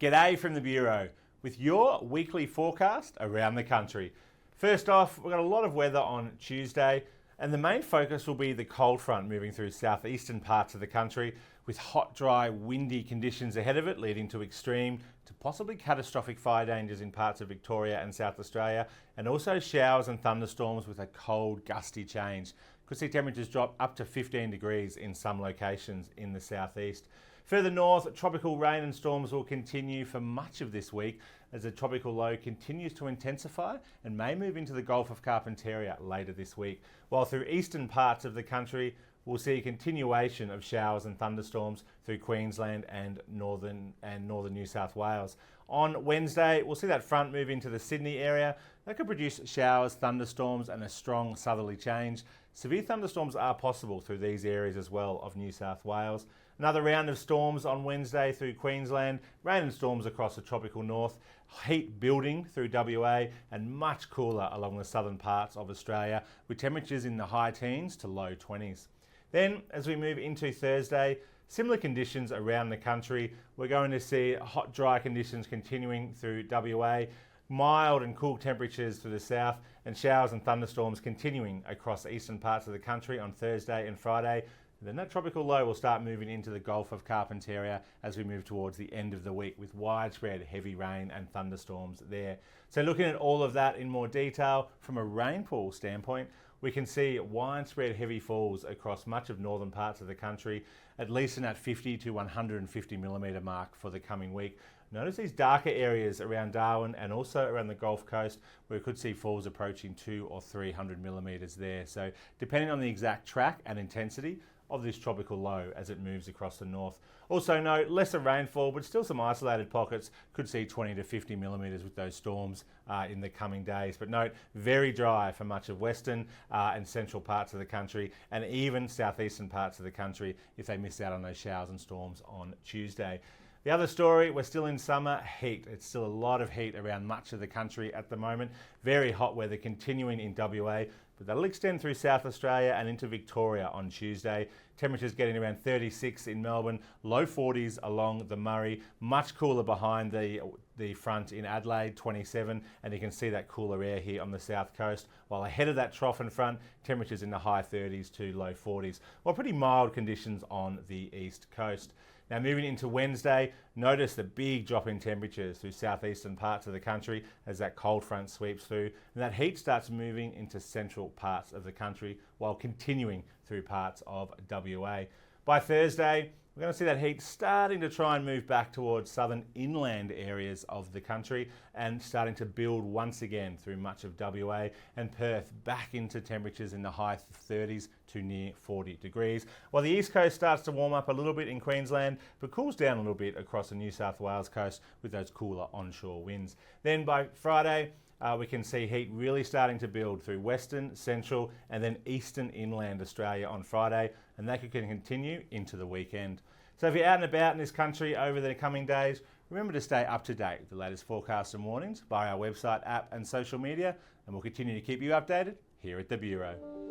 G'day from the Bureau with your weekly forecast around the country. First off, we've got a lot of weather on Tuesday, and the main focus will be the cold front moving through southeastern parts of the country with hot, dry, windy conditions ahead of it, leading to extreme to possibly catastrophic fire dangers in parts of Victoria and South Australia, and also showers and thunderstorms with a cold, gusty change. Could see temperatures drop up to 15 degrees in some locations in the southeast. Further north, tropical rain and storms will continue for much of this week as the tropical low continues to intensify and may move into the Gulf of Carpentaria later this week. While through eastern parts of the country, we'll see a continuation of showers and thunderstorms through Queensland and northern New South Wales. On Wednesday, we'll see that front move into the Sydney area. That could produce showers, thunderstorms and a strong southerly change. Severe thunderstorms are possible through these areas as well of New South Wales. Another round of storms on Wednesday through Queensland, rain and storms across the tropical north, heat building through WA and much cooler along the southern parts of Australia with temperatures in the high teens to low 20s. Then as we move into Thursday, similar conditions around the country. We're going to see hot, dry conditions continuing through WA, mild and cool temperatures to the south and showers and thunderstorms continuing across eastern parts of the country on Thursday and Friday. Then that tropical low will start moving into the Gulf of Carpentaria as we move towards the end of the week with widespread heavy rain and thunderstorms there. So looking at all of that in more detail from a rainfall standpoint, we can see widespread heavy falls across much of northern parts of the country, at least in that 50 to 150 millimetre mark for the coming week. Notice these darker areas around Darwin and also around the Gulf Coast where we could see falls approaching 200 or 300 millimetres there. So depending on the exact track and intensity of this tropical low as it moves across the north. Also note, lesser rainfall, but still some isolated pockets. Could see 20 to 50 millimetres with those storms in the coming days. But note, very dry for much of western and central parts of the country and even southeastern parts of the country if they miss out on those showers and storms on Tuesday. The other story, we're still in summer heat. It's still a lot of heat around much of the country at the moment. Very hot weather continuing in WA, but that'll extend through South Australia and into Victoria on Tuesday. Temperatures getting around 36 in Melbourne, low 40s along the Murray, much cooler behind the front in Adelaide, 27, and you can see that cooler air here on the south coast, while ahead of that trough in front, temperatures in the high 30s to low 40s, while pretty mild conditions on the east coast. Now moving into Wednesday, notice the big drop in temperatures through southeastern parts of the country as that cold front sweeps through and that heat starts moving into central parts of the country while continuing through parts of WA. By Thursday, we're going to see that heat starting to try and move back towards southern inland areas of the country and starting to build once again through much of WA and Perth back into temperatures in the high 30s to near 40 degrees. While the east coast starts to warm up a little bit in Queensland, but cools down a little bit across the New South Wales coast with those cooler onshore winds. Then by Friday, we can see heat really starting to build through western, central and then eastern inland Australia on Friday, and that could continue into the weekend. So if you're out and about in this country over the coming days, remember to stay up to date with the latest forecasts and warnings by our website, app and social media, and we'll continue to keep you updated here at the Bureau.